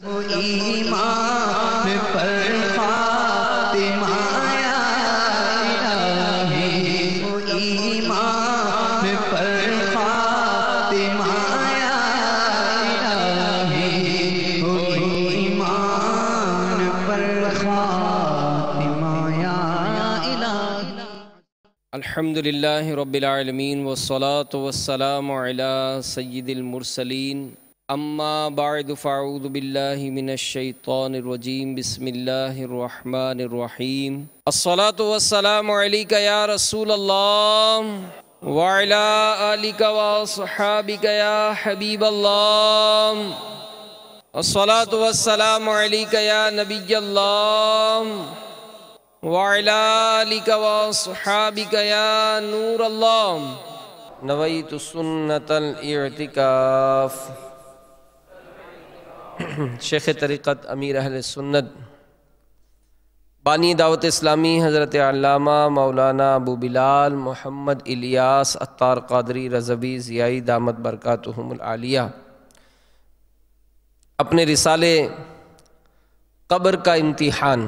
ایمان پر خاتمہ یا الہی، ایمان پر خاتمہ یا الہی، ایمان پر خاتمہ یا الہی۔ الحمدللہ رب العالمین والصلاة والسلام علی سید المرسلین، اما بعد فاعوذ باللہ من الشیطان الرجیم، بسم اللہ الرحمن الرحیم۔ الصلاة والسلام علیک یا رسول اللہ وعلی آلک واصحابک یا حبیب اللہ۔ الصلاة والسلام علیک یا نبی اللہ وعلی آلک واصحابک یا نور اللہ۔ نویت سنت الاعتکاف۔ شیخ طریقت امیر اہل سنت بانی دعوت اسلامی حضرت علامہ مولانا ابو بلال محمد الیاس عطار قادری رضوی ضیائی دامت برکاتہم العالیہ اپنے رسالے قبر کا امتحان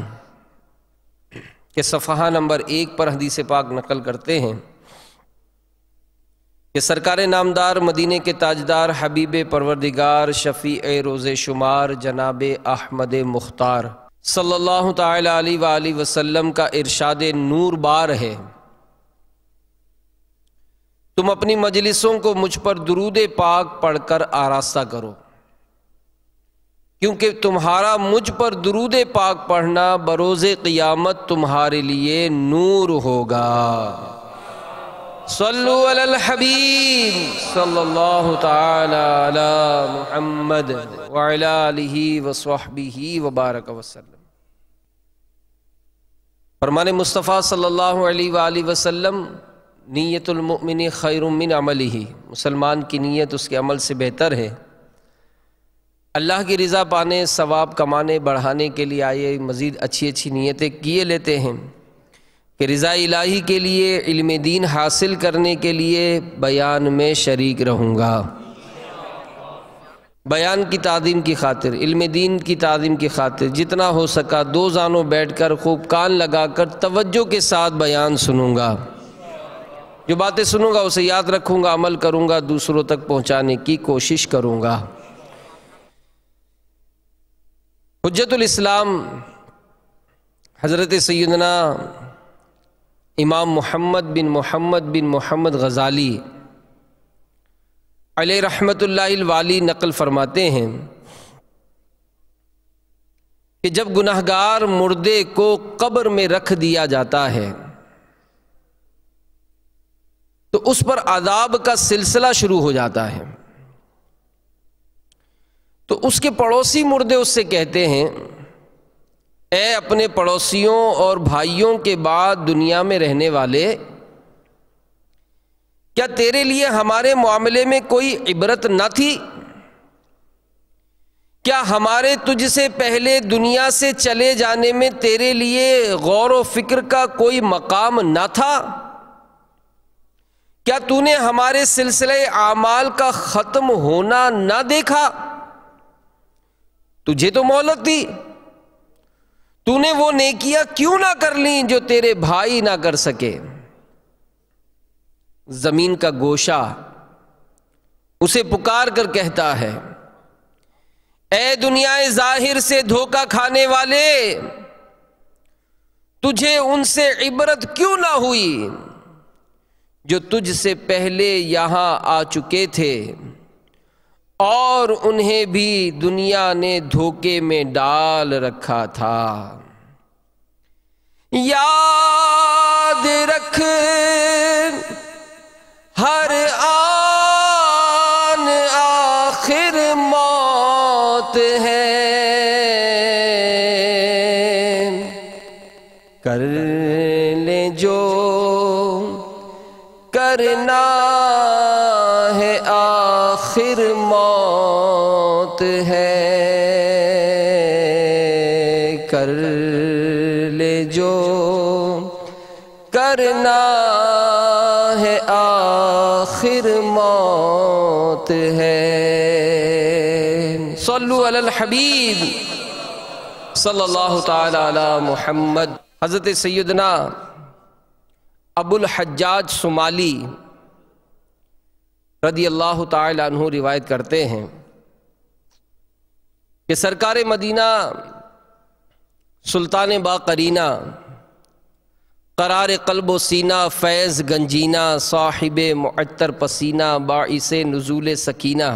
کے صفحہ نمبر 1 پر حدیث پاک نقل کرتے ہیں کہ سرکار نامدار مدینے کے تاجدار حبیب پروردگار شفیع روز شمار جناب احمد مختار صلی اللہ تعالی علیہ وآلہ وسلم کا ارشاد نور بار ہے، تم اپنی مجلسوں کو مجھ پر درود پاک پڑھ کر آراستہ کرو، کیونکہ تمہارا مجھ پر درود پاک پڑھنا بروز قیامت تمہارے لیے نور ہوگا۔ صلو علی الحبیب صلی اللہ تعالی علی محمد وعلی آلہ وصحبہ وبارک وسلم۔ فرمان مصطفیٰ صلی اللہ علیہ وآلہ وسلم، نیت المؤمن خیر من عملہ، مسلمان کی نیت اس کے عمل سے بہتر ہے۔ اللہ کی رضا پانے، ثواب کمانے، بڑھانے کے لیے آئے مزید اچھی اچھی نیتیں کیے لیتے ہیں کہ رضا الہی کے لیے، علم دین حاصل کرنے کے لیے بیان میں شریک رہوں گا، بیان کی تعظیم کی خاطر، علم دین کی تعظیم کی خاطر جتنا ہو سکا دو زانوں بیٹھ کر خوب کان لگا کر توجہ کے ساتھ بیان سنوں گا، جو باتیں سنوں گا اسے یاد رکھوں گا، عمل کروں گا، دوسروں تک پہنچانے کی کوشش کروں گا۔ حجت الاسلام حضرت سیدنا امام محمد بن محمد غزالی علیہ رحمت اللہ الوالی نقل فرماتے ہیں کہ جب گناہگار مردے کو قبر میں رکھ دیا جاتا ہے تو اس پر عذاب کا سلسلہ شروع ہو جاتا ہے، تو اس کے پڑوسی مردے اس سے کہتے ہیں، اے اپنے پڑوسیوں اور بھائیوں کے بعد دنیا میں رہنے والے، کیا تیرے لیے ہمارے معاملے میں کوئی عبرت نہ تھی؟ کیا ہمارے تجھ سے پہلے دنیا سے چلے جانے میں تیرے لیے غور و فکر کا کوئی مقام نہ تھا؟ کیا تو نے ہمارے سلسلے اعمال کا ختم ہونا نہ دیکھا؟ تجھے تو مہلت دی، تو نے وہ نیکیاں کیوں نہ کر لیں جو تیرے بھائی نہ کر سکے؟ زمین کا گوشہ اسے پکار کر کہتا ہے، اے دنیا ظاہر سے دھوکہ کھانے والے، تجھے ان سے عبرت کیوں نہ ہوئی جو تجھ سے پہلے یہاں آ چکے تھے اور انہیں بھی دنیا نے دھوکے میں ڈال رکھا تھا۔ یاد رکھ ہر آن آخر موت ہے، کر لے جو کرنا ہے آخر موت ہے، کر لے جو کرنا ہے آخر موت ہے۔ صلو علی الحبیب صلی اللہ تعالی علی محمد۔ حضرت سیدنا ابو الحجاج سمالی رضی اللہ تعالی عنہ روایت کرتے ہیں کہ سرکار مدینہ سلطان باقرینہ قرار قلب و سینہ فیض گنجینہ صاحب معطر پسینہ باعث نزول سکینہ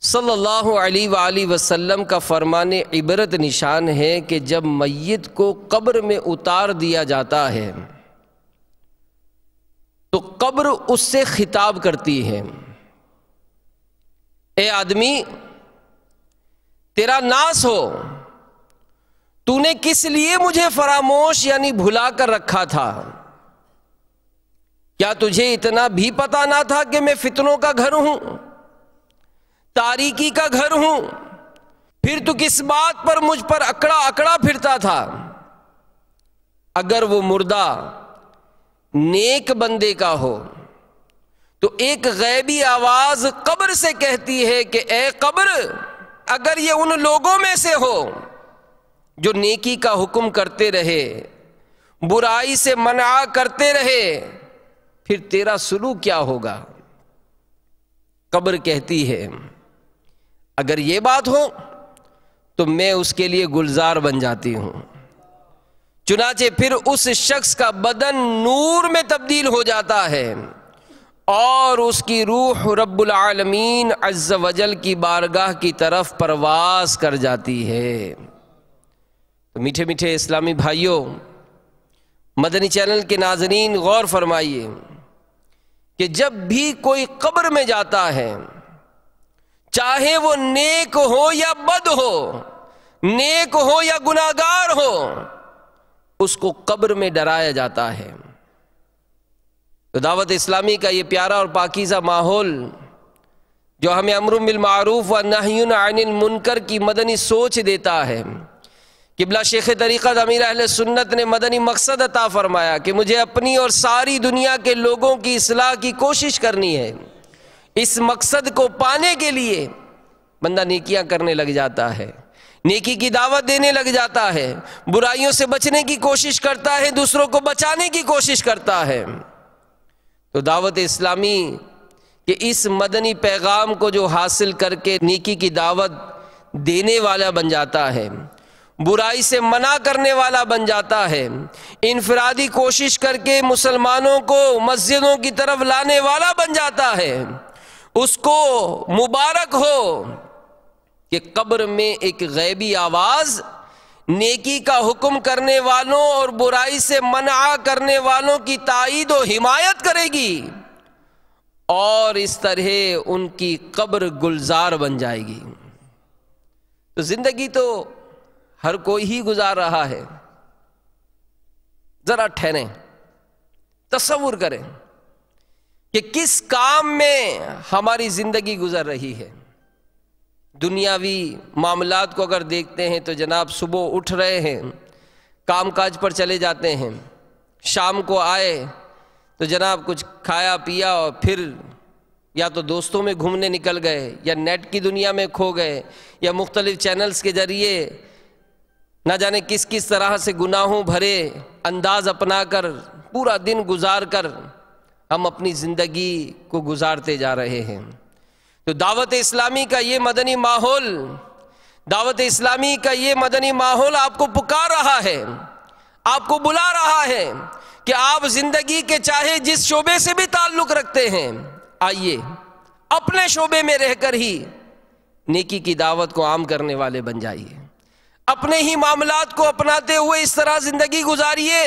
صلی اللہ علیہ وآلہ وسلم کا فرمان عبرت نشان ہے کہ جب میت کو قبر میں اتار دیا جاتا ہے تو قبر اس سے خطاب کرتی ہے، اے آدمی تیرا ناس ہو، تو نے کس لیے مجھے فراموش یعنی بھلا کر رکھا تھا؟ کیا تجھے اتنا بھی پتا نہ تھا کہ میں فتنوں کا گھر ہوں، تاریکی کا گھر ہوں؟ پھر تو کس بات پر مجھ پر اکڑا اکڑا پھرتا تھا؟ اگر وہ مردہ نیک بندے کا ہو تو ایک غیبی آواز قبر سے کہتی ہے کہ اے قبر، اگر یہ ان لوگوں میں سے ہو جو نیکی کا حکم کرتے رہے، برائی سے منع کرتے رہے، پھر تیرا سلوک کیا ہوگا؟ قبر کہتی ہے اگر یہ بات ہو تو میں اس کے لیے گلزار بن جاتی ہوں۔ چنانچہ پھر اس شخص کا بدن نور میں تبدیل ہو جاتا ہے اور اس کی روح رب العالمین عز و جل کی بارگاہ کی طرف پرواز کر جاتی ہے۔ تو میٹھے میٹھے اسلامی بھائیوں، مدنی چینل کے ناظرین، غور فرمائیے کہ جب بھی کوئی قبر میں جاتا ہے، چاہے وہ نیک ہو یا بد ہو، نیک ہو یا گناہگار ہو، اس کو قبر میں ڈرایا جاتا ہے۔ تو دعوت اسلامی کا یہ پیارا اور پاکیزہ ماحول جو ہمیں امر بالمعروف و نہی عن المنکر کی مدنی سوچ دیتا ہے، قبلہ شیخ طریقت امیر اہل سنت نے مدنی مقصد عطا فرمایا کہ مجھے اپنی اور ساری دنیا کے لوگوں کی اصلاح کی کوشش کرنی ہے۔ اس مقصد کو پانے کے لیے بندہ نیکیاں کرنے لگ جاتا ہے، نیکی کی دعوت دینے لگ جاتا ہے، برائیوں سے بچنے کی کوشش کرتا ہے، دوسروں کو بچانے کی کوشش کرتا ہے۔ تو دعوت اسلامی کہ اس مدنی پیغام کو جو حاصل کر کے نیکی کی دعوت دینے والا بن جاتا ہے، برائی سے منع کرنے والا بن جاتا ہے، انفرادی کوشش کر کے مسلمانوں کو مسجدوں کی طرف لانے والا بن جاتا ہے، اس کو مبارک ہو کہ قبر میں ایک غیبی آواز نیکی کا حکم کرنے والوں اور برائی سے منع کرنے والوں کی تائید و حمایت کرے گی اور اس طرح ان کی قبر گلزار بن جائے گی۔ تو زندگی تو ہر کوئی ہی گزار رہا ہے، ذرا ٹھہریں، تصور کریں کہ کس کام میں ہماری زندگی گزر رہی ہے۔ دنیاوی معاملات کو اگر دیکھتے ہیں تو جناب صبح اٹھ رہے ہیں، کام کاج پر چلے جاتے ہیں، شام کو آئے تو جناب کچھ کھایا پیا اور پھر یا تو دوستوں میں گھومنے نکل گئے یا نیٹ کی دنیا میں کھو گئے یا مختلف چینلز کے ذریعے نہ جانے کس کس طرح سے گناہوں بھرے انداز اپنا کر پورا دن گزار کر ہم اپنی زندگی کو گزارتے جا رہے ہیں۔ تو دعوت اسلامی کا یہ مدنی ماحول، دعوت اسلامی کا یہ مدنی ماحول آپ کو پکار رہا ہے، آپ کو بلا رہا ہے کہ آپ زندگی کے چاہے جس شعبے سے بھی تعلق رکھتے ہیں، آئیے اپنے شعبے میں رہ کر ہی نیکی کی دعوت کو عام کرنے والے بن جائیے، اپنے ہی معاملات کو اپناتے ہوئے اس طرح زندگی گزاریے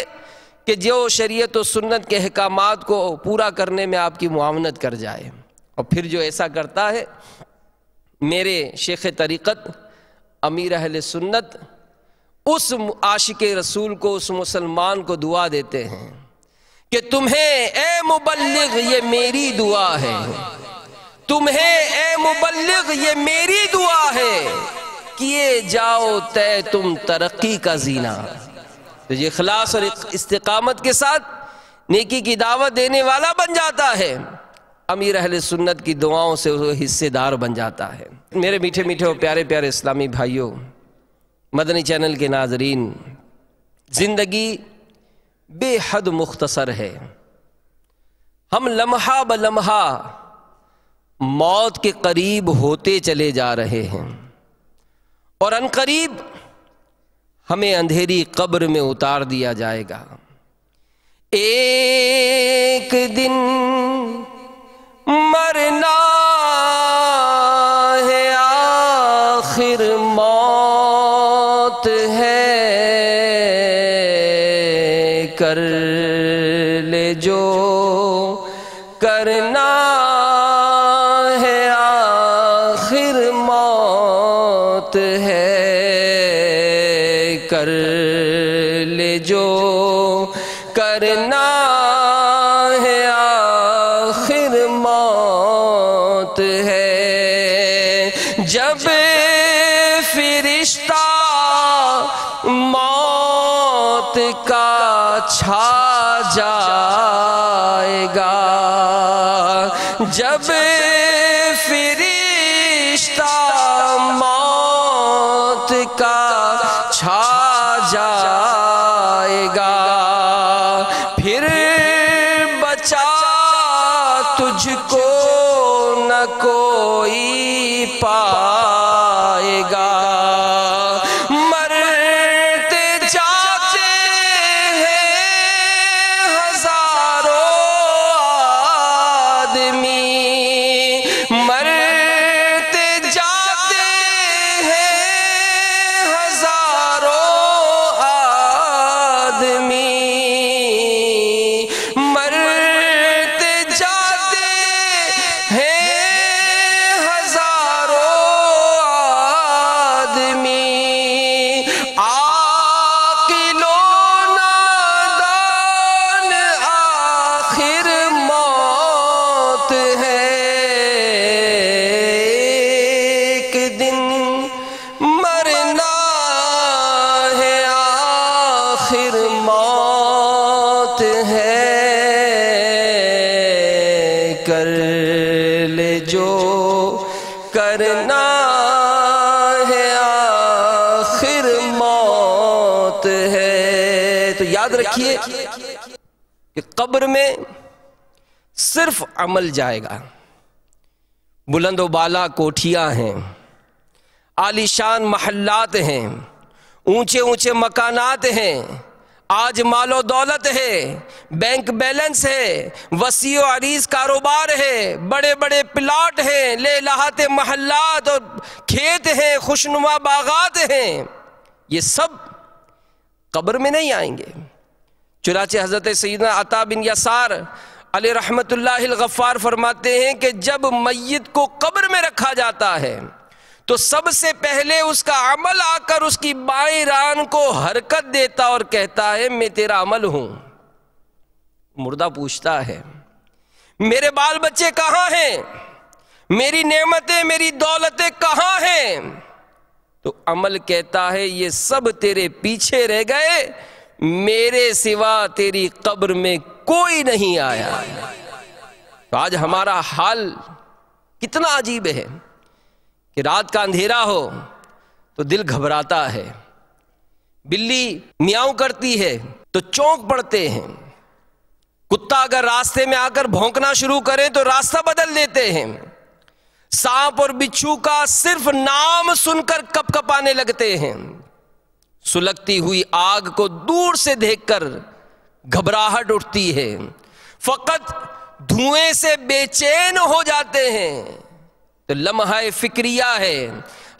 کہ جو شریعت و سنت کے احکامات کو پورا کرنے میں آپ کی معاونت کر جائے۔ اور پھر جو ایسا کرتا ہے، میرے شیخ طریقت امیر اہل سنت اس عاشق رسول کو، اس مسلمان کو دعا دیتے ہیں کہ تمہیں اے مبلغ یہ میری دعا ہے، تمہیں اے مبلغ یہ میری دعا ہے، کیے جاؤ طے تم ترقی کا زینہ۔ تو یہ اخلاص اور استقامت کے ساتھ نیکی کی دعوت دینے والا بن جاتا ہے امیر اہل سنت کی دعاؤں سے وہ حصے دار بن جاتا ہے۔ میرے میٹھے میٹھے اور پیارے پیارے اسلامی بھائیوں، مدنی چینل کے ناظرین، زندگی بے حد مختصر ہے۔ ہم لمحہ بلمحہ موت کے قریب ہوتے چلے جا رہے ہیں، اور عنقریب ہمیں اندھیری قبر میں اتار دیا جائے گا۔ ایک دن مرنا ہے، آخر موت ہے، کر لے جو کرنا ہے، آخر موت ہے، کر لے جو کرنا ہے، آخر موت ہے۔ جب فرشتہ موت کا چھا جائے گا، جب فرشتہ موت کا چھا جائے گا، پھر بچا تجھ کو نہ کوئی پائے گا۔ مرتے جاتے ہیں ہزاروں آدمی، مرتے جاتے ہیں ہزاروں آدمی، مرتے جاتے ہیں ہزاروں آدمی، عاقل و نادان آخر موت ہے۔ ایک دن مرنا ہے، آخر موت ہے، کر لے جو کرنا ہے، آخر موت ہے۔ تو یاد رکھیے کہ قبر میں صرف عمل جائے گا۔ بلند و بالا کوٹھیاں ہیں، عالیشان محلات ہیں، اونچے اونچے مکانات ہیں، آج مال و دولت ہے، بینک بیلنس ہے، وسیع و عریض کاروبار ہے، بڑے بڑے پلاٹ ہیں، لے لہاتے محلات اور کھیت ہیں، خوشنما باغات ہیں، یہ سب قبر میں نہیں آئیں گے۔ چنانچہ حضرت سیدنا عطا بن یسار علیہ رحمت اللہ الغفار فرماتے ہیں کہ جب میت کو قبر میں رکھا جاتا ہے تو سب سے پہلے اس کا عمل آ کر اس کی بائیں ران کو حرکت دیتا اور کہتا ہے میں تیرا عمل ہوں۔ مردہ پوچھتا ہے میرے بال بچے کہاں ہیں، میری نعمتیں میری دولتیں کہاں ہیں؟ تو عمل کہتا ہے یہ سب تیرے پیچھے رہ گئے، میرے سوا تیری قبر میں کوئی نہیں آیا۔ تو آج ہمارا حال کتنا عجیب ہے کہ رات کا اندھیرا ہو تو دل گھبراتا ہے، بلی میاؤں کرتی ہے تو چونک پڑتے ہیں، کتا اگر راستے میں آ کر بھونکنا شروع کرے تو راستہ بدل دیتے ہیں، سانپ اور بچھو کا صرف نام سن کر کپ کپانے لگتے ہیں، سلگتی ہوئی آگ کو دور سے دیکھ کر گھبراہٹ اٹھتی ہے، فقط دھوئیں سے بے چین ہو جاتے ہیں۔ تو لمحہ فکریہ ہے۔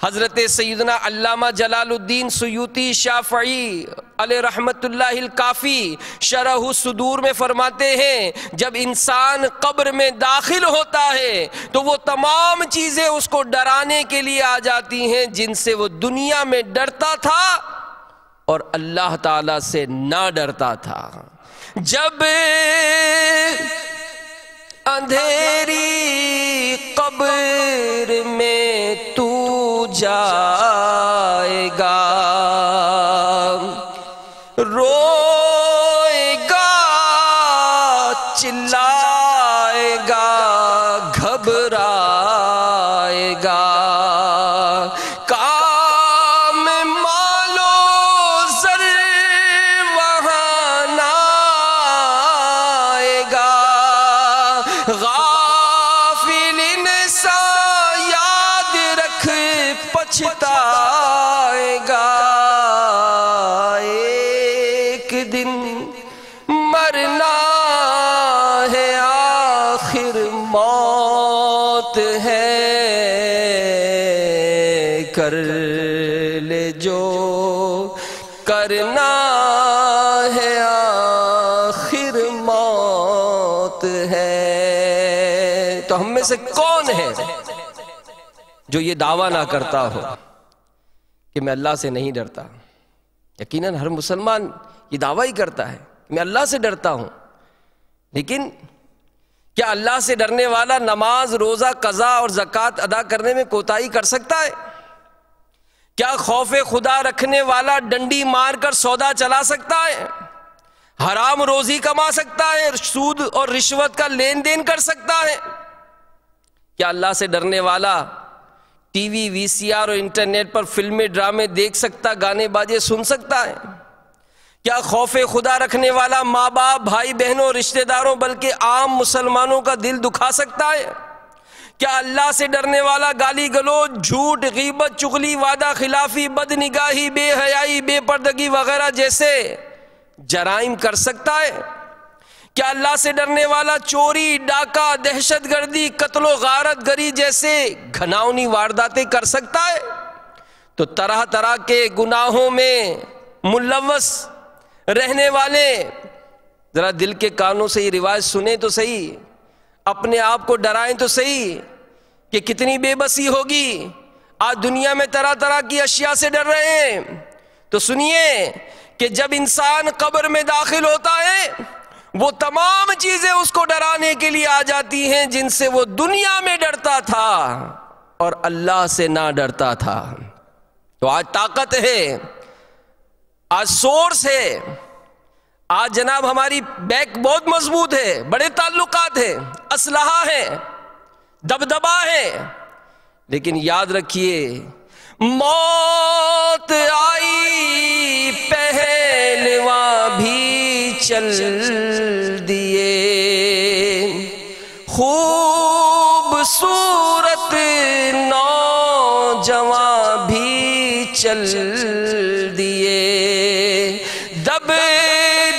حضرت سیدنا علامہ جلال الدین سیوطی شافعی علیہ رحمت اللہ الکافی شرح الصدور میں فرماتے ہیں جب انسان قبر میں داخل ہوتا ہے تو وہ تمام چیزیں اس کو ڈرانے کے لیے آ جاتی ہیں جن سے وہ دنیا میں ڈرتا تھا اور اللہ تعالی سے نہ ڈرتا تھا۔ جب اندھیری قبر میں تو جائے گا، روئے گا چلائے گا پچھتائے گا، ایک دن مرنا ہے آخر موت ہے، کر لے جو کرنا ہے آخر موت ہے۔ تو ہم میں سے کون ہے جو یہ دعویٰ نہ کرتا ہو کہ میں اللہ سے نہیں ڈرتا؟ یقیناً ہر مسلمان یہ دعویٰ ہی کرتا ہے کہ میں اللہ سے ڈرتا ہوں، لیکن کیا اللہ سے ڈرنے والا نماز، روزہ، قضا اور زکوٰۃ ادا کرنے میں کوتاہی کر سکتا ہے؟ کیا خوف خدا رکھنے والا ڈنڈی مار کر سودا چلا سکتا ہے؟ حرام روزی کما سکتا ہے؟ سود اور رشوت کا لین دین کر سکتا ہے؟ کیا اللہ سے ڈرنے والا ٹی وی، وی سی آر اور انٹرنیٹ پر فلمیں، ڈرامے دیکھ سکتا، گانے باجے سن سکتا ہے؟ کیا خوف خدا رکھنے والا ماں باپ، بھائی بہنوں، رشتہ داروں بلکہ عام مسلمانوں کا دل دکھا سکتا ہے؟ کیا اللہ سے ڈرنے والا گالی گلوچ، جھوٹ، غیبت، چغلی، وعدہ خلافی، بد نگاہی، بے حیائی، بے پردگی وغیرہ جیسے جرائم کر سکتا ہے؟ کیا اللہ سے ڈرنے والا چوری، ڈاکہ، دہشت گردی، قتل و غارت گری جیسے گھناؤنی وارداتیں کر سکتا ہے؟ تو طرح طرح کے گناہوں میں ملوث رہنے والے ذرا دل کے کانوں سے یہ روایت سنیں تو صحیح، اپنے آپ کو ڈرائیں تو صحیح کہ کتنی بے بسی ہوگی۔ آج دنیا میں طرح طرح کی اشیاء سے ڈر رہے ہیں، تو سنیے کہ جب انسان قبر میں داخل ہوتا ہے وہ تمام چیزیں اس کو ڈرانے کے لیے آ جاتی ہیں جن سے وہ دنیا میں ڈرتا تھا اور اللہ سے نہ ڈرتا تھا۔ تو آج طاقت ہے، آج سورس ہے، آج جناب ہماری بیک بہت مضبوط ہے، بڑے تعلقات ہیں، اسلحہ ہے، دبدبا ہے، لیکن یاد رکھیے موت آئی پہلواں بھی چل دیے، خوبصورت نوجواں بھی چل دیے، دب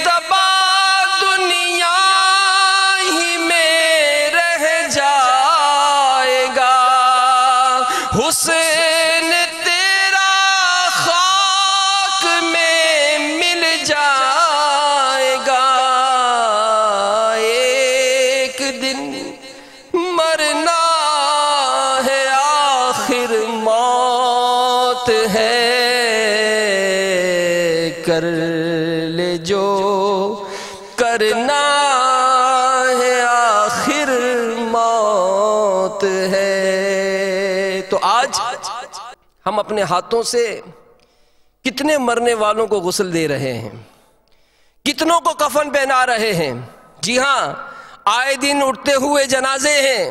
دبا دنیا ہی میں رہ جائے گا، حسین تیرا خاک میں مل جائے گا، ایک دن مرنا ہے آخر موت ہے، کر لے جو کرنا ہے آخر موت ہے۔ تو آج ہم اپنے ہاتھوں سے کتنے مرنے والوں کو غسل دے رہے ہیں، کتنوں کو کفن پہنا رہے ہیں۔ جی ہاں، آئے دن اٹھتے ہوئے جنازے ہیں،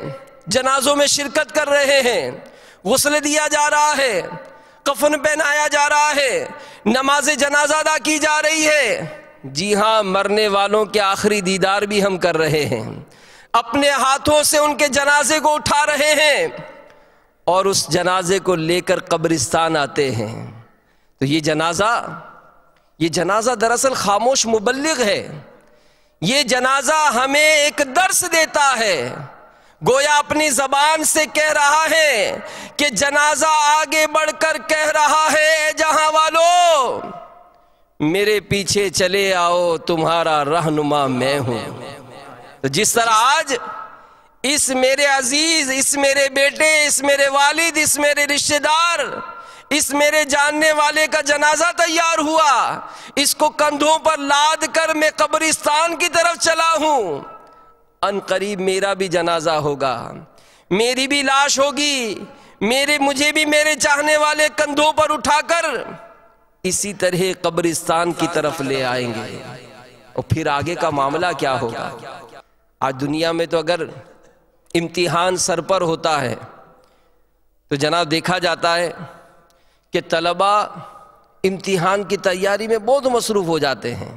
جنازوں میں شرکت کر رہے ہیں، غسل دیا جا رہا ہے، کفن پہنایا جا رہا ہے، نماز جنازہ ادا کی جا رہی ہے۔ جی ہاں، مرنے والوں کے آخری دیدار بھی ہم کر رہے ہیں، اپنے ہاتھوں سے ان کے جنازے کو اٹھا رہے ہیں اور اس جنازے کو لے کر قبرستان آتے ہیں۔ تو یہ جنازہ دراصل خاموش مبلغ ہے، یہ جنازہ ہمیں ایک درس دیتا ہے، گویا اپنی زبان سے کہہ رہا ہے کہ جنازہ آگے بڑھ کر کہہ رہا ہے اے جہاں والو میرے پیچھے چلے آؤ، تمہارا رہنما میں ہوں۔ تو جس طرح آج اس میرے عزیز، اس میرے بیٹے، اس میرے والد، اس میرے رشتہ دار، اس میرے جاننے والے کا جنازہ تیار ہوا، اس کو کندھوں پر لاد کر میں قبرستان کی طرف چلا ہوں، ان قریب میرا بھی جنازہ ہوگا، میری بھی لاش ہوگی، مجھے بھی میرے چاہنے والے کندھوں پر اٹھا کر اسی طرح قبرستان کی طرف لے آئیں گے۔ اور پھر آگے کا معاملہ کیا ہوگا؟ آج دنیا میں تو اگر امتحان سر پر ہوتا ہے تو جناب دیکھا جاتا ہے کہ طلبہ امتحان کی تیاری میں بہت مصروف ہو جاتے ہیں،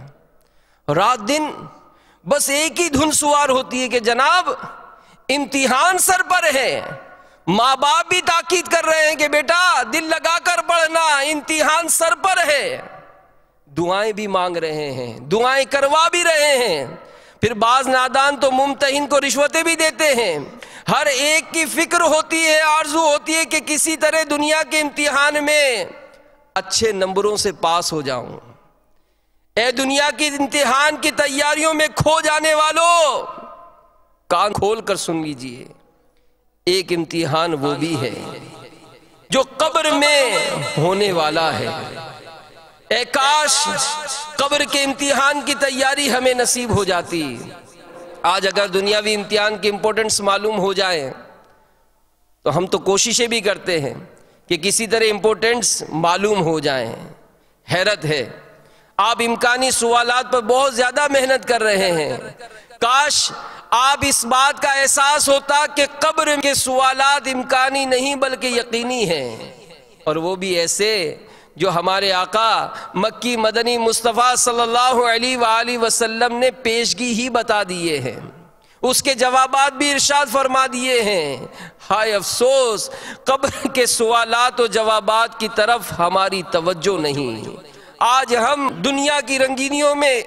رات دن بس ایک ہی دھن سوار ہوتی ہے کہ جناب امتحان سر پر ہے، ماں باپ بھی تاکید کر رہے ہیں کہ بیٹا دل لگا کر پڑھنا، امتحان سر پر ہے، دعائیں بھی مانگ رہے ہیں، دعائیں کروا بھی رہے ہیں۔ پھر بعض نادان تو ممتحن کو رشوتیں بھی دیتے ہیں۔ ہر ایک کی فکر ہوتی ہے، آرزو ہوتی ہے کہ کسی طرح دنیا کے امتحان میں اچھے نمبروں سے پاس ہو جاؤں۔ اے دنیا کی امتحان کی تیاریوں میں کھو جانے والوں، کان کھول کر سن لیجئے، ایک امتحان وہ بھی ہے جو قبر میں ہونے والا ہے۔ اے کاش قبر کے امتحان کی تیاری ہمیں نصیب ہو جاتی۔ آج اگر دنیاوی امتحان کی امپورٹنس معلوم ہو جائے تو ہم تو کوششیں بھی کرتے ہیں کہ کسی طرح امپورٹنس معلوم ہو جائیں۔ حیرت ہے، آپ امکانی سوالات پر بہت زیادہ محنت کر رہے ہیں۔ کاش آپ اس بات کا احساس ہوتا کہ قبر کے سوالات امکانی نہیں بلکہ یقینی ہیں، اور وہ بھی ایسے جو ہمارے آقا مکی مدنی مصطفیٰ صلی اللہ علیہ وآلہ وسلم نے پیشگی ہی بتا دیے ہیں، اس کے جوابات بھی ارشاد فرما دیے ہیں۔ ہائے افسوس، قبر کے سوالات و جوابات کی طرف ہماری توجہ نہیں۔ آج ہم دنیا کی رنگینیوں میں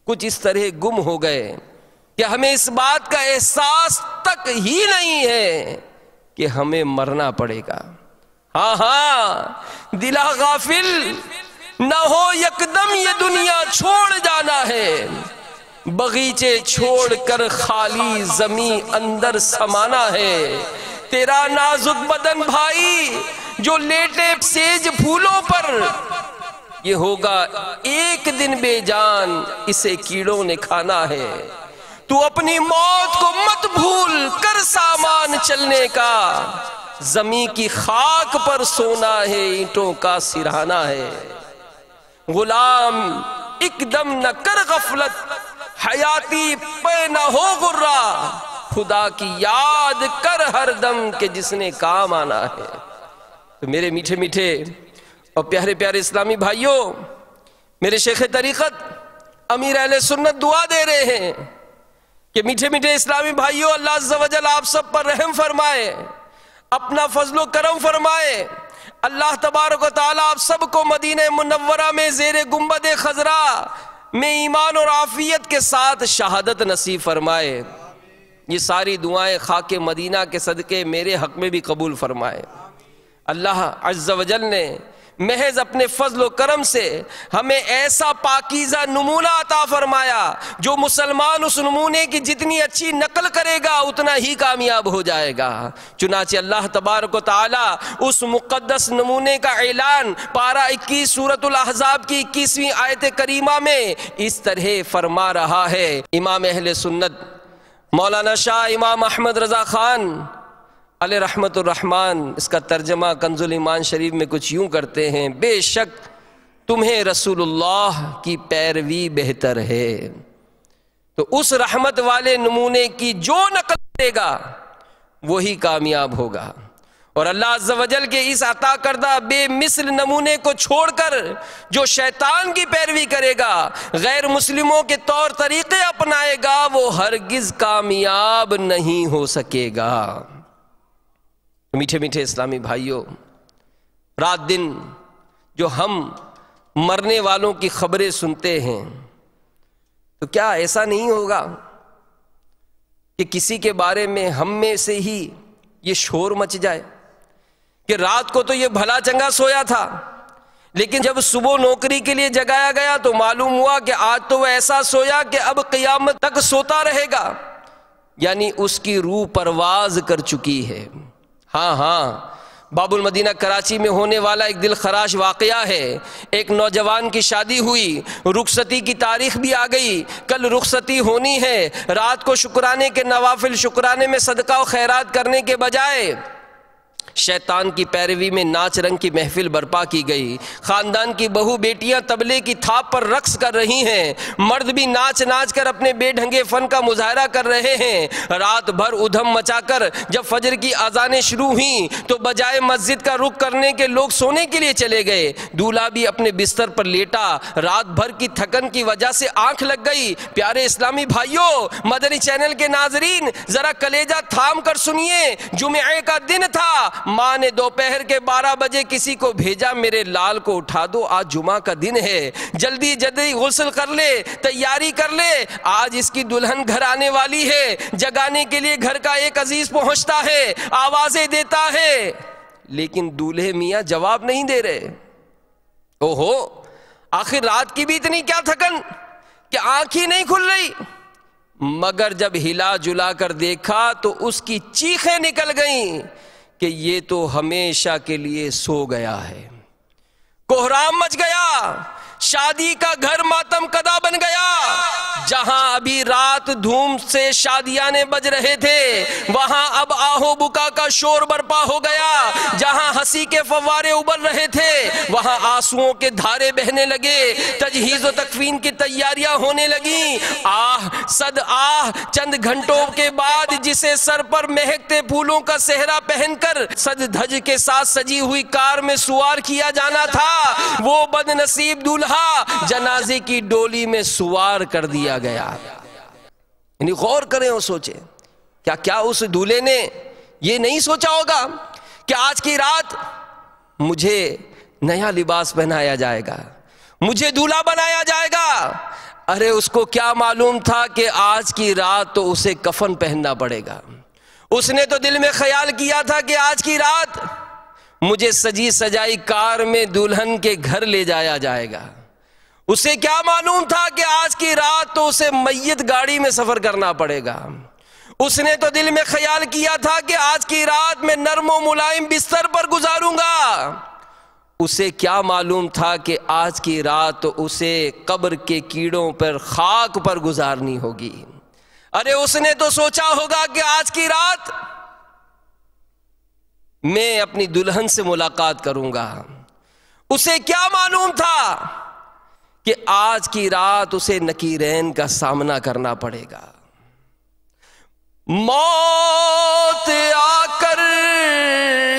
کچھ اس طرح گم ہو گئے کہ ہمیں اس بات کا احساس تک ہی نہیں ہے کہ ہمیں مرنا پڑے گا۔ ہاں ہاں، دلا غافل نہ ہو، یکدم یہ دنیا چھوڑ جانا ہے، بغیچے چھوڑ کر خالی زمین اندر سمانا ہے۔ تیرا نازک بدن بھائی جو لیٹے سیج پھولوں پر، یہ ہوگا ایک دن بے جان، اسے کیڑوں نے کھانا ہے۔ تو اپنی موت کو مت بھول کر سامان چلنے کا، زمین کی خاک پر سونا ہے، اینٹوں کا سرہانا ہے۔ غلام ایک دم نہ کر غفلت، حیاتی پہ نہ ہو غرہ، خدا کی یاد کر ہر دم کہ جس نے کام آنا ہے۔ تو میرے میٹھے میٹھے اور پیارے پیارے اسلامی بھائیوں، میرے شیخ طریقت امیر اہل سنت دعا دے رہے ہیں کہ میٹھے میٹھے اسلامی بھائیوں، اللہ عز و جل آپ سب پر رحم فرمائے، اپنا فضل و کرم فرمائے۔ اللہ تبارک و تعالیٰ آپ سب کو مدینہ منورہ میں زیر گنبد خضرا میں ایمان اور عافیت کے ساتھ شہادت نصیب فرمائے۔ یہ ساری دعائیں خاک مدینہ کے صدقے میرے حق میں بھی قبول فرمائے۔ اللہ عز و جل نے محض اپنے فضل و کرم سے ہمیں ایسا پاکیزہ نمونہ عطا فرمایا جو مسلمان اس نمونے کی جتنی اچھی نقل کرے گا اتنا ہی کامیاب ہو جائے گا۔ چنانچہ اللہ تبارک و تعالی اس مقدس نمونے کا اعلان پارہ 21 سورۃ الاحزاب کی 21ویں آیت کریمہ میں اس طرح فرما رہا ہے۔ امام اہل سنت مولانا شاہ امام احمد رضا خان علیہ رحمت الرحمن اس کا ترجمہ کنز الایمان شریف میں کچھ یوں کرتے ہیں: بے شک تمہیں رسول اللہ کی پیروی بہتر ہے۔ تو اس رحمت والے نمونے کی جو نقل کرے گا وہی کامیاب ہوگا، اور اللہ عز و جل کے اس عطا کردہ بے مثل نمونے کو چھوڑ کر جو شیطان کی پیروی کرے گا، غیر مسلموں کے طور طریقے اپنائے گا، وہ ہرگز کامیاب نہیں ہو سکے گا۔ میٹھے میٹھے اسلامی بھائیوں، رات دن جو ہم مرنے والوں کی خبریں سنتے ہیں تو کیا ایسا نہیں ہوگا کہ کسی کے بارے میں ہم میں سے ہی یہ شور مچ جائے کہ رات کو تو یہ بھلا چنگا سویا تھا، لیکن جب صبح نوکری کے لیے جگایا گیا تو معلوم ہوا کہ آج تو وہ ایسا سویا کہ اب قیامت تک سوتا رہے گا، یعنی اس کی روح پرواز کر چکی ہے۔ ہاں ہاں، باب المدینہ کراچی میں ہونے والا ایک دل خراش واقعہ ہے۔ ایک نوجوان کی شادی ہوئی، رخصتی کی تاریخ بھی آ گئی، کل رخصتی ہونی ہے۔ رات کو شکرانے کے نوافل شکرانے میں صدقہ و خیرات کرنے کے بجائے شیطان کی پیروی میں ناچ رنگ کی محفل برپا کی گئی، خاندان کی بہو بیٹیاں طبلے کی تھاپ پر رقص کر رہی ہیں، مرد بھی ناچ ناچ کر اپنے بے ڈھنگے فن کا مظاہرہ کر رہے ہیں۔ رات بھر ادھم مچا کر جب فجر کی اذانیں شروع ہوئیں تو بجائے مسجد کا رخ کرنے کے لوگ سونے کے لیے چلے گئے۔ دولہا بھی اپنے بستر پر لیٹا، رات بھر کی تھکن کی وجہ سے آنکھ لگ گئی۔ پیارے اسلامی بھائیوں، مدنی چینل کے ناظرین، ذرا کلیجہ تھام کر سنیے۔ جمعے کا دن تھا، ماں نے دوپہر کے 12 بجے کسی کو بھیجا، میرے لال کو اٹھا دو، آج جمعہ کا دن ہے، جلدی جلدی غسل کر لے، تیاری کر لے، آج اس کی دلہن گھر آنے والی ہے۔ جگانے کے لیے گھر کا ایک عزیز پہنچتا ہے، آوازیں دیتا ہے، لیکن دولہے میاں جواب نہیں دے رہے۔ اوہو، آخر رات کی بھی اتنی کیا تھکن کہ آنکھ ہی نہیں کھل رہی؟ مگر جب ہلا جلا کر دیکھا تو اس کی چیخیں نکل گئیں کہ یہ تو ہمیشہ کے لیے سو گیا ہے۔ کوہرام مچ گیا، شادی کا گھر ماتم کدا بن گیا۔ جہاں ابھی رات دھوم سے شادیانے بج رہے تھے، وہاں اب آہو بکا کا شور برپا ہو گیا۔ جہاں ہنسی کے فوارے ابل رہے تھے، وہاں آنسوؤں کے دھارے بہنے لگے، تجہیز و تکفین کی تیاریاں ہونے لگیں۔ آہ صد آہ، چند گھنٹوں کے بعد جسے سر پر مہکتے پھولوں کا صحرا پہن کر سج دھج کے ساتھ سجی ہوئی کار میں سوار کیا جانا تھا، وہ بد نصیب دولہا جنازے کی ڈولی میں سوار کر دیا گیا۔ یعنی غور کریں اور سوچیں، کیا اس دولہے نے یہ نہیں سوچا ہوگا کہ آج کی رات مجھے نیا لباس پہنایا جائے گا، مجھے دولہا بنایا جائے گا؟ ارے اس کو کیا معلوم تھا کہ آج کی رات تو اسے کفن پہننا پڑے گا۔ اس نے تو دل میں خیال کیا تھا کہ آج کی رات مجھے سجی سجائی کار میں دلہن کے گھر لے جایا جائے گا۔ اسے کیا معلوم تھا کہ آج کی رات تو اسے میت گاڑی میں سفر کرنا پڑے گا۔ اس نے تو دل میں خیال کیا تھا کہ آج کی رات میں نرم و ملائم بستر پر گزاروں گا۔ اسے کیا معلوم تھا کہ آج کی رات تو اسے قبر کے کیڑوں پر خاک پر گزارنی ہوگی۔ ارے اس نے تو سوچا ہوگا کہ آج کی رات میں اپنی دلہن سے ملاقات کروں گا۔ اسے کیا معلوم تھا کہ آج کی رات اسے نکیرین کا سامنا کرنا پڑے گا۔ موت آ کر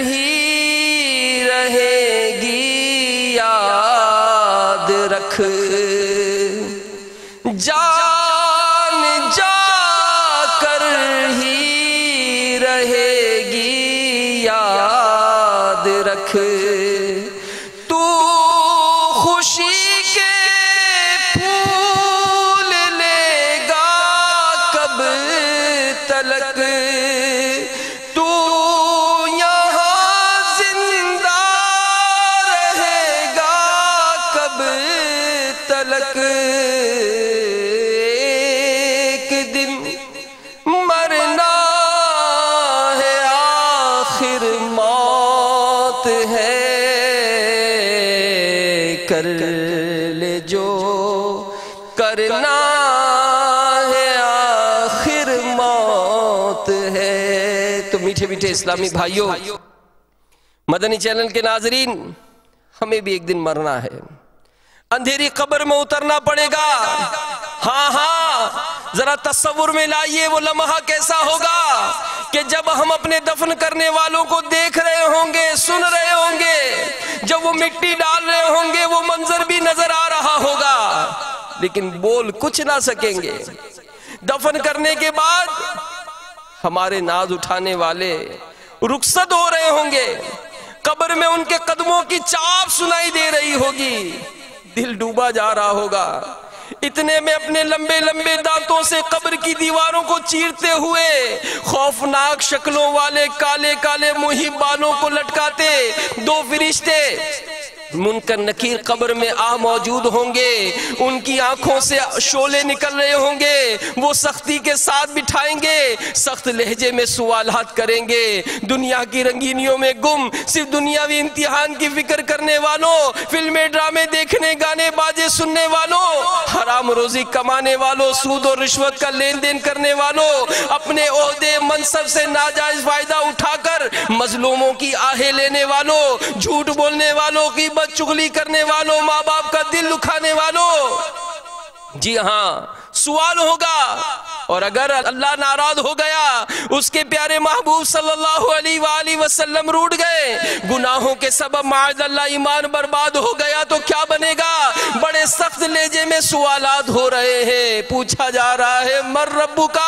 ہی رہے گی، یاد رکھ، جان جا کر ہی رہے گی، یاد رکھ، تو خوشی کے پھول لے گا کب تلک، تو یہاں زندہ رہے گا کب تلک، ایک دن مرنا ہے، آخر موت ہے، کر لے جو کرنا ہے، آخر موت ہے۔ تو میٹھے میٹھے اسلامی بھائیوں، مدنی چینل کے ناظرین، ہمیں بھی ایک دن مرنا ہے، اندھیری قبر میں اترنا پڑے گا۔ ہاں، ذرا تصور میں لائیے وہ لمحہ کیسا ہوگا کہ جب ہم اپنے دفن کرنے والوں کو دیکھ رہے ہوں گے، سن رہے ہوں گے، جب وہ مٹی ڈال رہے ہوں گے، وہ منظر بھی نظر آ رہا ہوگا، لیکن بول کچھ نہ سکیں گے۔ دفن کرنے کے بعد ہمارے ناز اٹھانے والے رخصت ہو رہے ہوں گے، قبر میں ان کے قدموں کی چاپ سنائی دے رہی ہوگی، دل ڈوبا جا رہا ہوگا۔ اتنے میں اپنے لمبے لمبے دانتوں سے قبر کی دیواروں کو چیرتے ہوئے خوفناک شکلوں والے کالے کالے محیب بالوں کو لٹکاتے دو فرشتے منکر نکیر قبر میں موجود ہوں گے، ان کی آنکھوں سے شعلے نکل رہے ہوں گے، وہ سختی کے ساتھ بٹھائیں گے، سخت لہجے میں سوالات کریں گے۔ دنیا کی رنگینیوں میں گم، صرف دنیاوی امتحان کی فکر کرنے والوں، فلمیں ڈرامے دیکھنے، گانے باجے سننے والوں، حرام روزی کمانے والوں، سود اور رشوت کا لین دین کرنے والوں، اپنے عہدے منصب سے ناجائز فائدہ اٹھا کر مظلوموں کی آہیں لینے والوں، جھوٹ بولنے والوں کی چغلی کرنے والوں، ماں باپ کا دل دکھانے والوں۔ جی ہاں، سوال ہوگا، اور اگر اللہ ناراض ہو گیا، اس کے پیارے محبوب صلی اللہ علیہ وآلہ وسلم روٹ گئے، گناہوں کے سبب معاذ اللہ ایمان برباد ہو گیا تو کیا بنے گا؟ بڑے سخت لہجے میں سوالات ہو رہے ہیں، پوچھا جا رہا ہے من ربک،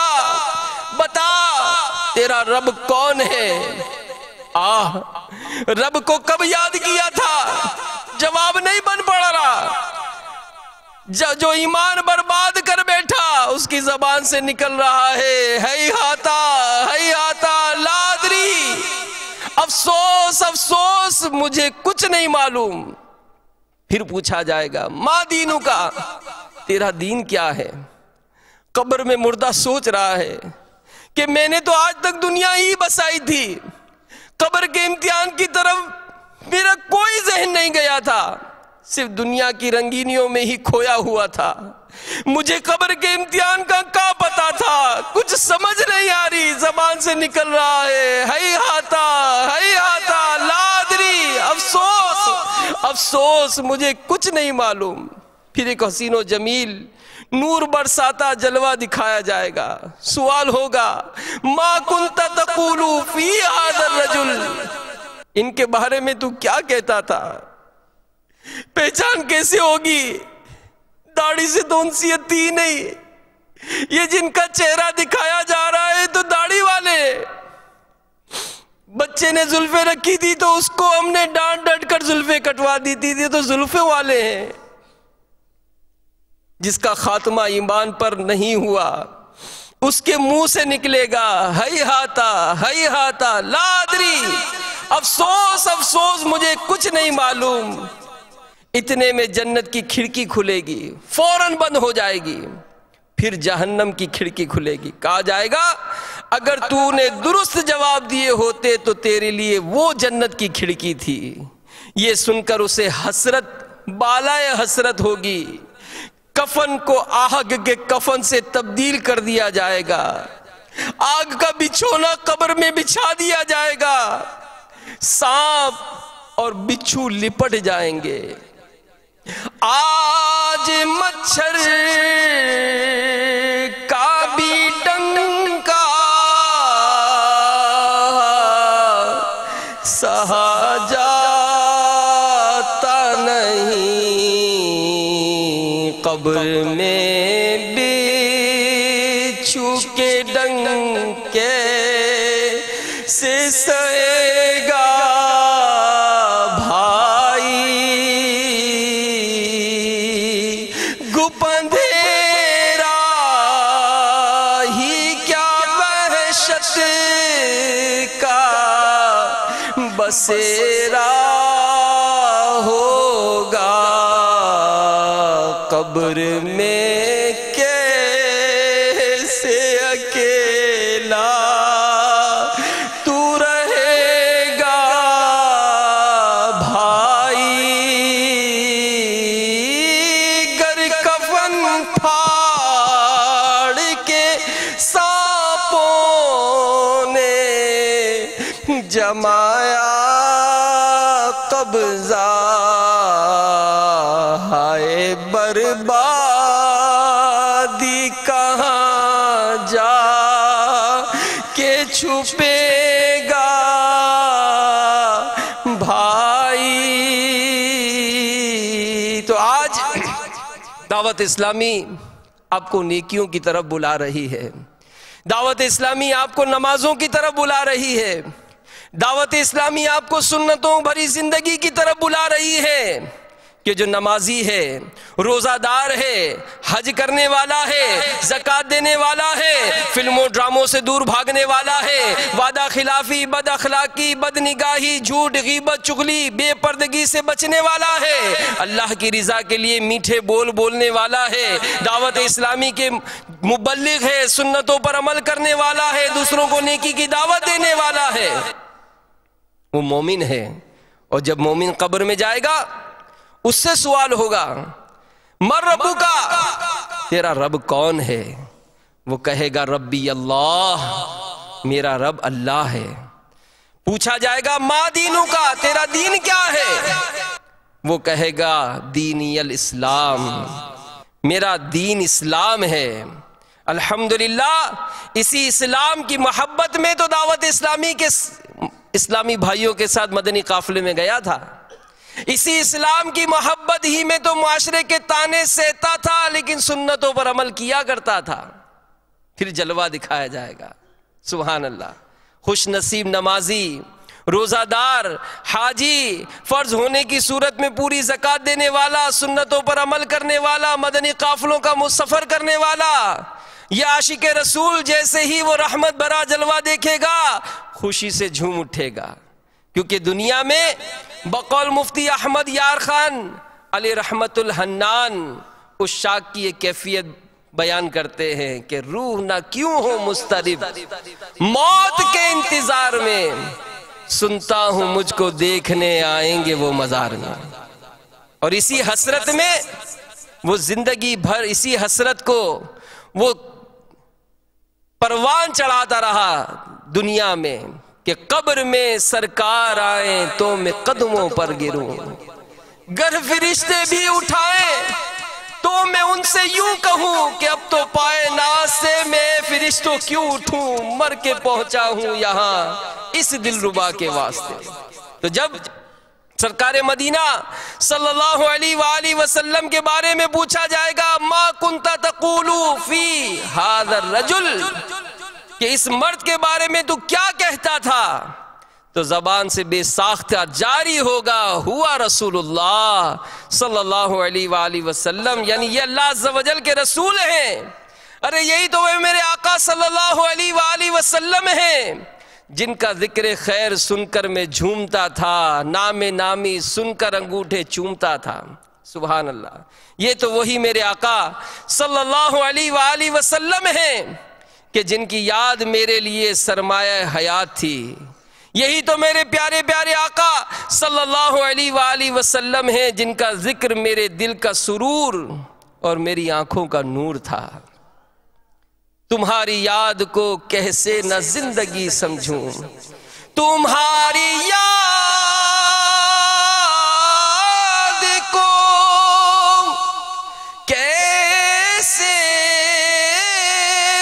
بتا تیرا رب کون ہے؟ رب کو کب یاد کیا تھا؟ جواب نہیں بن پڑ رہا۔ جو ایمان برباد کر بیٹھا، اس کی زبان سے نکل رہا ہے ہیہاتا ہیہاتا لا ادری، افسوس افسوس مجھے کچھ نہیں معلوم۔ پھر پوچھا جائے گا ما دینک، تیرا دین کیا ہے؟ قبر میں مردہ سوچ رہا ہے کہ میں نے تو آج تک دنیا ہی بسائی تھی، قبر کے امتحان کی طرف میرا کوئی ذہن نہیں گیا تھا، صرف دنیا کی رنگینیوں میں ہی کھویا ہوا تھا، مجھے قبر کے امتحان کا کیا پتا تھا؟ کچھ سمجھ نہیں آ رہی، زبان سے نکل رہا ہے ہیہاتا ہیہاتا لا ادری، افسوس افسوس مجھے کچھ نہیں معلوم۔ پھر ایک حسین و جمیل نور برساتا جلوہ دکھایا جائے گا، سوال ہوگا ما کنت تقول فی ھذا الرجل، ان کے بارے میں تو کیا کہتا تھا؟ پہچان کیسے ہوگی؟ داڑھی سے تو انسیت تھی نہیں، یہ جن کا چہرہ دکھایا جا رہا ہے تو داڑھی والے، بچے نے زلفیں رکھی تھی تو اس کو ہم نے ڈانٹ ڈانٹ کر زلفیں کٹوا دی تھی، تو زلفیں والے ہیں۔ جس کا خاتمہ ایمان پر نہیں ہوا، اس کے منہ سے نکلے گا ہیہاتا ہیہاتا لا ادری، افسوس افسوس مجھے کچھ نہیں معلوم۔ اتنے میں جنت کی کھڑکی کھلے گی، فوراً بند ہو جائے گی، پھر جہنم کی کھڑکی کھلے گی، کہا جائے گا اگر تو نے درست جواب دیے ہوتے تو تیرے لیے وہ جنت کی کھڑکی تھی۔ یہ سن کر اسے حسرت بالائے حسرت ہوگی، کفن کو آگ کے کفن سے تبدیل کر دیا جائے گا، آگ کا بچھونا قبر میں بچھا دیا جائے گا، سانپ اور بچھو لپٹ جائیں گے۔ آج مچھر کا بھی ڈنکا سہا جاتا نہیں، قبر میں بچھو کے ڈنکے سے سہے گا بسیرا ہوگا، قبر میں کیسے اکیلا تو رہے گا بھائی، گر کفن پھاڑ کے سانپوں نے جمایا قبضہ، ہائے بربادی کہاں جا کے چھپے گا بھائی۔ تو آج دعوت اسلامی آپ کو نیکیوں کی طرف بلا رہی ہے، دعوت اسلامی آپ کو نمازوں کی طرف بلا رہی ہے، دعوت اسلامی آپ کو سنتوں بھری زندگی کی طرف بلا رہی ہے، کہ جو نمازی ہے، روزہ دار ہے، حج کرنے والا ہے، زکوٰۃ دینے والا ہے، فلموں ڈراموں سے دور بھاگنے والا ہے، وعدہ خلافی، بد اخلاقی، بد نگاہی، جھوٹ، غیبت، چغلی، بے پردگی سے بچنے والا ہے، اللہ کی رضا کے لیے میٹھے بول بولنے والا ہے، دعوت اسلامی کے مبلغ ہے، سنتوں پر عمل کرنے والا ہے، دوسروں کو نیکی کی دعوت دینے والا ہے، وہ مومن ہے۔ اور جب مومن قبر میں جائے گا اس سے سوال ہوگا، من ربک، تیرا رب کون ہے؟ وہ کہے گا ربی اللہ، میرا رب اللہ ہے۔ پوچھا جائے گا ما دینک، تیرا دین کیا ہے؟ وہ کہے گا دینی الاسلام، میرا دین اسلام ہے۔ الحمدللہ اسی اسلام کی محبت میں تو دعوت اسلامی کے اسلامی بھائیوں کے ساتھ مدنی قافلے میں گیا تھا، اسی اسلام کی محبت ہی میں تو معاشرے کے طعنے سہتا تھا، لیکن سنتوں پر عمل کیا کرتا تھا۔ پھر جلوہ دکھایا جائے گا، سبحان اللہ۔ خوش نصیب نمازی، روزہ دار، حاجی، فرض ہونے کی صورت میں پوری زکوٰۃ دینے والا، سنتوں پر عمل کرنے والا، مدنی قافلوں کا سفر کرنے والا، یہ عاشق رسول جیسے ہی وہ رحمت بھرا جلوہ دیکھے گا خوشی سے جھوم اٹھے گا، کیونکہ دنیا میں بقول مفتی احمد یار خان علی رحمت الحنان عشاق کی ایک کیفیت بیان کرتے ہیں کہ روح نہ کیوں ہو مضطرب موت کے انتظار میں، سنتا ہوں مجھ کو دیکھنے آئیں گے وہ مزار میں۔ اور اسی حسرت میں وہ زندگی بھر اسی حسرت کو وہ پروان چڑھاتا رہا دنیا میں کہ قبر میں سرکار آئیں تو میں قدموں پر گروں، گر فرشتے بھی اٹھائیں تو میں ان سے یوں کہوں کہ اب تو پائے ناز سے میں فرشتوں کیوں اٹھوں، مر کے پہنچا ہوں یہاں اس دلربا کے واسطے۔ تو جب سرکار مدینہ صلی اللہ علیہ وآلہ وسلم کے بارے میں پوچھا جائے گا ما کنت تقول فی ھذا الرجل، کہ اس مرد کے بارے میں تو کیا کہتا تھا، تو زبان سے بے ساختہ جاری ہوگا ہوا رسول اللہ صلی اللہ علیہ وآلہ وسلم، یعنی یہ اللہ عز و جل کے رسول ہیں، ارے یہی تو وہ میرے آقا صلی اللہ علیہ وآلہ وسلم ہیں جن کا ذکر خیر سن کر میں جھومتا تھا، نام نامی سن کر انگوٹھے چومتا تھا۔ سبحان اللہ، یہ تو وہی میرے آقا صلی اللہ علیہ وآلہ وسلم ہیں کہ جن کی یاد میرے لیے سرمایہ حیات تھی، یہی تو میرے پیارے پیارے آقا صلی اللہ علیہ وآلہ وسلم ہیں جن کا ذکر میرے دل کا سرور اور میری آنکھوں کا نور تھا۔ تمہاری یاد کو کیسے نہ زندگی سمجھوں، تمہاری یاد کو کیسے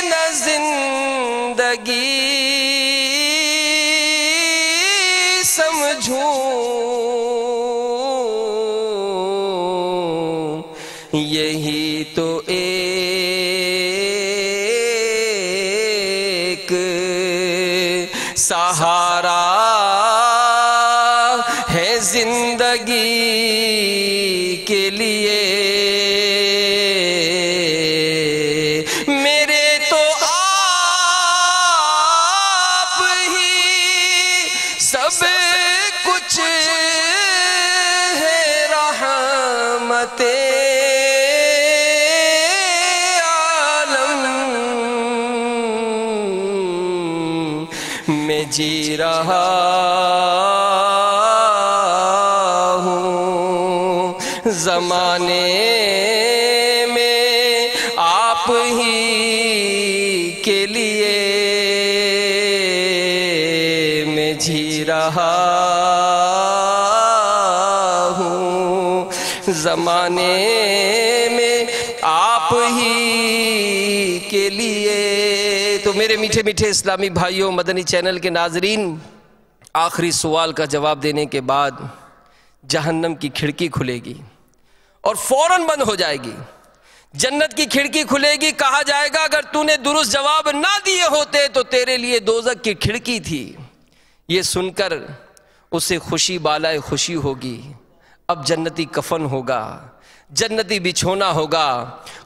نہ زندگی سمجھوں، یہی تو سہارا ہے زندگی کے لیے، میرے تو آپ ہی سب کچھ ہے، رحمت جی رہا ہوں، زمانے میں آپ ہی کے لیے میں جی رہا ہوں، زمانے میں آپ ہی کے لیے۔ تو میرے میٹھے میٹھے اسلامی بھائیوں، مدنی چینل کے ناظرین، آخری سوال کا جواب دینے کے بعد جہنم کی کھڑکی کھلے گی اور فوراً بند ہو جائے گی، جنت کی کھڑکی کھلے گی، کہا جائے گا اگر تو نے درست جواب نہ دیے ہوتے تو تیرے لیے دوزخ کی کھڑکی تھی۔ یہ سن کر اسے خوشی بالائے خوشی ہوگی، اب جنتی کفن ہوگا، جنتی بچھونا ہوگا،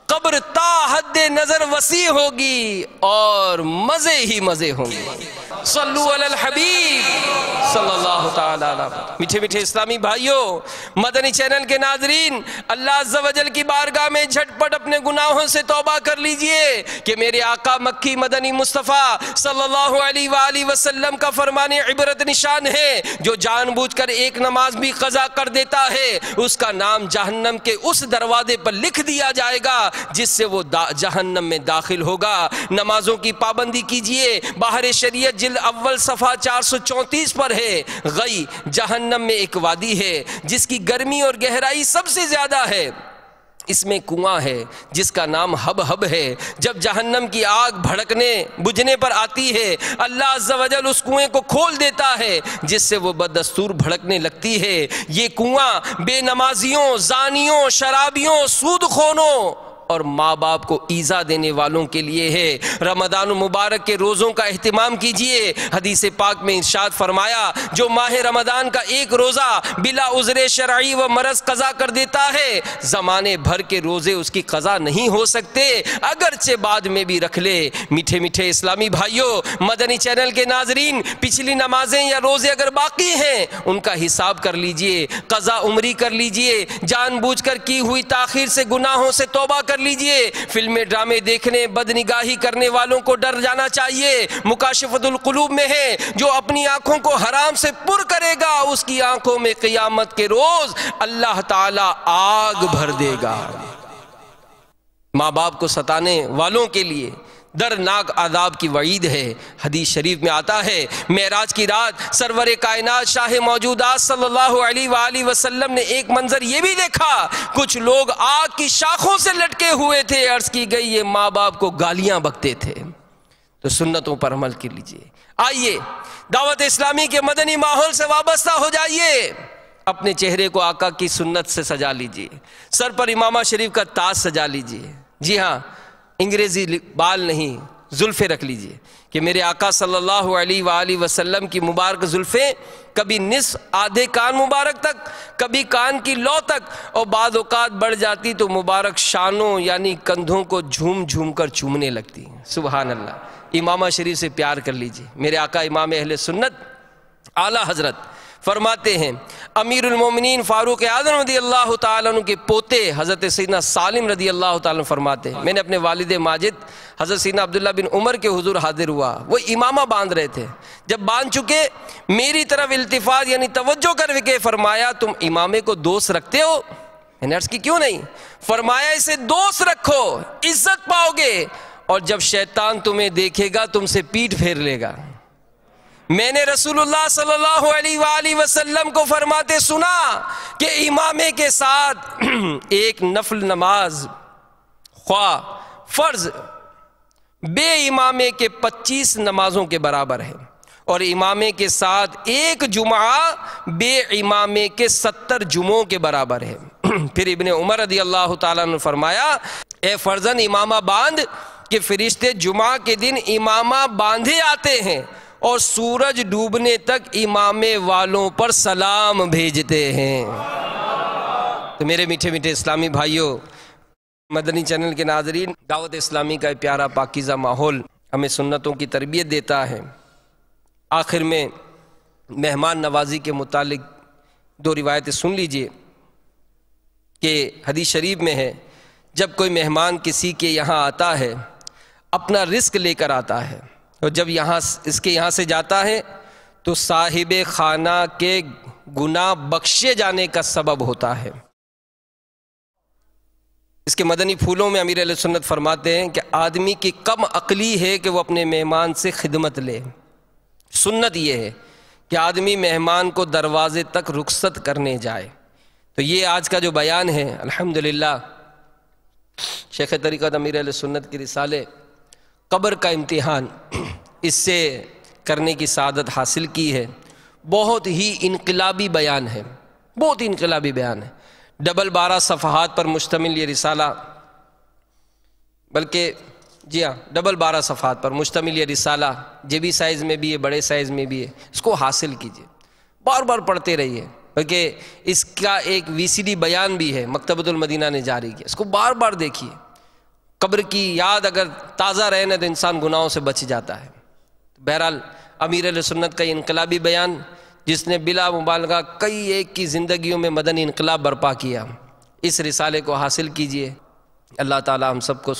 قبر تا حد نظر وسیع ہوگی اور مزے ہی مزے ہوں گے۔ صلو علی الحبیب صلی اللہ تعالی علیہ۔ میٹھے میٹھے اسلامی بھائیوں، مدنی چینل کے ناظرین، اللہ عز و جل کی بارگاہ میں جھٹ پٹ اپنے گناہوں سے توبہ کر لیجئے کہ میرے آقا مکی مدنی مصطفیٰ صلی اللہ علیہ وآلہ وسلم کا فرمان عبرت نشان ہے، جو جان بوجھ کر ایک نماز بھی قضا کر دیتا ہے اس کا نام جہنم کے اس دروازے پر لکھ دیا جائے گا جس سے وہ جہنم میں داخل ہوگا۔ نمازوں کی پابندی کیجئے۔ باہر شریعت جلد اول صفحہ 434 پر ہے، غی جہنم میں ایک وادی ہے جس کی گرمی اور گہرائی سب سے زیادہ ہے، اس میں کنواں ہے جس کا نام ہب ہب ہے۔ جب جہنم کی آگ بجھنے پر آتی ہے، اللہ عز و جل اس کنویں کو کھول دیتا ہے جس سے وہ بدستور بھڑکنے لگتی ہے۔ یہ کنواں بے نمازیوں، زانیوں، شرابیوں، سود خوروں اور ماں باپ کو ایذا دینے والوں کے لیے ہے۔ رمضان مبارک کے روزوں کا اہتمام کیجئے۔ حدیث پاک میں ارشاد فرمایا، جو ماہ رمضان کا ایک روزہ بلا عذر شرعی و مرض قضا کر دیتا ہے، زمانے بھر کے روزے اس کی قضا نہیں ہو سکتے اگرچہ بعد میں بھی رکھ لے۔ میٹھے میٹھے اسلامی بھائیوں، مدنی چینل کے ناظرین، پچھلی نمازیں یا روزے اگر باقی ہیں ان کا حساب کر لیجئے، قضا عمری کر لیجئے، جان بوجھ کر کی ہوئی تاخیر سے گناہوں سے توبہ کر لیجئے۔ فلمیں ڈرامے دیکھنے، بدنگاہی کرنے والوں کو ڈر جانا چاہیے۔ مکاشفۃ القلوب میں ہے، جو اپنی آنکھوں کو حرام سے پر کرے گا اس کی آنکھوں میں قیامت کے روز اللہ تعالی آگ بھر دے گا۔ ماں باپ کو ستانے والوں کے لیے درناک عذاب کی وعید ہے۔ حدیث شریف میں آتا ہے، معراج کی رات سرور کائنات شاہ موجودات صلی اللہ علیہ وآلہ وسلم نے ایک منظر یہ بھی دیکھا، کچھ لوگ آگ کی شاخوں سے لٹکے ہوئے تھے۔ عرض کی گئی یہ ماں باپ کو گالیاں بکتے تھے۔ تو سنتوں پر عمل کر لیجئے۔ آئیے دعوت اسلامی کے مدنی ماحول سے وابستہ ہو جائیے۔ اپنے چہرے کو آقا کی سنت سے سجا لیجئے، سر پر امامہ شریف کا تاج سجا لیجئے۔ جی ہاں، انگریزی بال نہیں، زلفیں رکھ لیجئے کہ میرے آقا صلی اللہ علیہ وآلہ وسلم کی مبارک زلفیں کبھی نصف آدھے کان مبارک تک، کبھی کان کی لو تک، اور بعض اوقات بڑھ جاتی تو مبارک شانوں یعنی کندھوں کو جھوم جھوم کر چومنے لگتی۔ سبحان اللہ۔ امامہ شریف سے پیار کر لیجئے۔ میرے آقا امام اہل سنت اعلیٰ حضرت فرماتے ہیں، امیر المومنین فاروق اعظم رضی اللہ تعالیٰ عنہ کے پوتے حضرت سیدنا سالم رضی اللہ تعالیٰ عنہ فرماتے ہیں، میں نے اپنے والد ماجد حضرت سیدنا عبداللہ بن عمر کے حضور حاضر ہوا، وہ امامہ باندھ رہے تھے۔ جب باندھ چکے میری طرف التفات یعنی توجہ کر کے فرمایا، تم امامے کو دوست رکھتے ہو؟ میں نے عرض کی کیوں نہیں؟ فرمایا اسے دوست رکھو، عزت پاؤ گے، اور جب شیطان تمہیں دیکھے گا تم سے پیٹھ پھیر لے گا۔ میں نے رسول اللہ صلی اللہ علیہ وآلہ وسلم کو فرماتے سنا کہ امامے کے ساتھ ایک نفل نماز خواہ فرض بے امامے کے 25 نمازوں کے برابر ہے، اور امامے کے ساتھ ایک جمعہ بے امامے کے 70 جمعوں کے برابر ہے۔ پھر ابن عمر رضی اللہ تعالیٰ نے فرمایا، اے فرزند امامہ باندھ کہ فرشتے جمعہ کے دن امامہ باندھے آتے ہیں اور سورج ڈوبنے تک امامے والوں پر سلام بھیجتے ہیں۔ تو میرے میٹھے میٹھے اسلامی بھائیوں، مدنی چینل کے ناظرین، دعوت اسلامی کا پیارا پاکیزہ ماحول ہمیں سنتوں کی تربیت دیتا ہے۔ آخر میں مہمان نوازی کے متعلق 2 روایتیں سن لیجئے کہ حدیث شریف میں ہے، جب کوئی مہمان کسی کے یہاں آتا ہے اپنا رزق لے کر آتا ہے، اور جب اس کے یہاں سے جاتا ہے تو صاحب خانہ کے گناہ بخشے جانے کا سبب ہوتا ہے۔ اس کے مدنی پھولوں میں امیر اہل سنت فرماتے ہیں کہ آدمی کی کم عقلی ہے کہ وہ اپنے مہمان سے خدمت لے۔ سنت یہ ہے کہ آدمی مہمان کو دروازے تک رخصت کرنے جائے۔ تو یہ آج کا جو بیان ہے، الحمدللہ شیخ طریقت امیر اہل سنت کی رسالے قبر کا امتحان، اس سے کرنے کی سعادت حاصل کی ہے۔ بہت ہی انقلابی بیان ہے، بہت ہی انقلابی بیان ہے۔ 12 صفحات پر مشتمل یہ رسالہ، بلکہ جی ہاں 12 صفحات پر مشتمل یہ رسالہ جبی سائز میں بھی ہے، بڑے سائز میں بھی ہے۔ اس کو حاصل کیجئے، بار بار پڑھتے رہیے، بلکہ اس کا ایک VCD بیان بھی ہے، مکتبۃ المدینہ نے جاری کیا، اس کو بار بار دیکھیے۔ قبر کی یاد اگر تازہ رہے نا تو انسان گناہوں سے بچ جاتا ہے۔ بہرحال امیر اہل سنت کا یہ انقلابی بیان، جس نے بلا مبالغہ کئی ایک کی زندگیوں میں مدنی انقلاب برپا کیا، اس رسالے کو حاصل کیجئے۔ اللہ تعالی ہم سب کو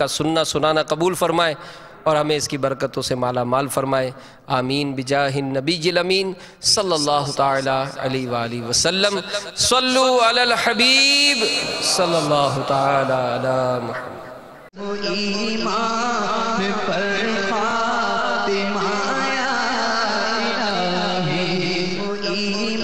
سننا سنانا قبول فرمائے اور ہمیں اس کی برکتوں سے مالا مال فرمائے، آمین بجاہ النبی الامین صلی اللہ تعالی علیہ وآلہ وسلم۔ صلو علی الحبیب صلی اللہ تعالی علی محمد۔ وہ ایمان پر خاتمہ یا الہی، وہ ایمان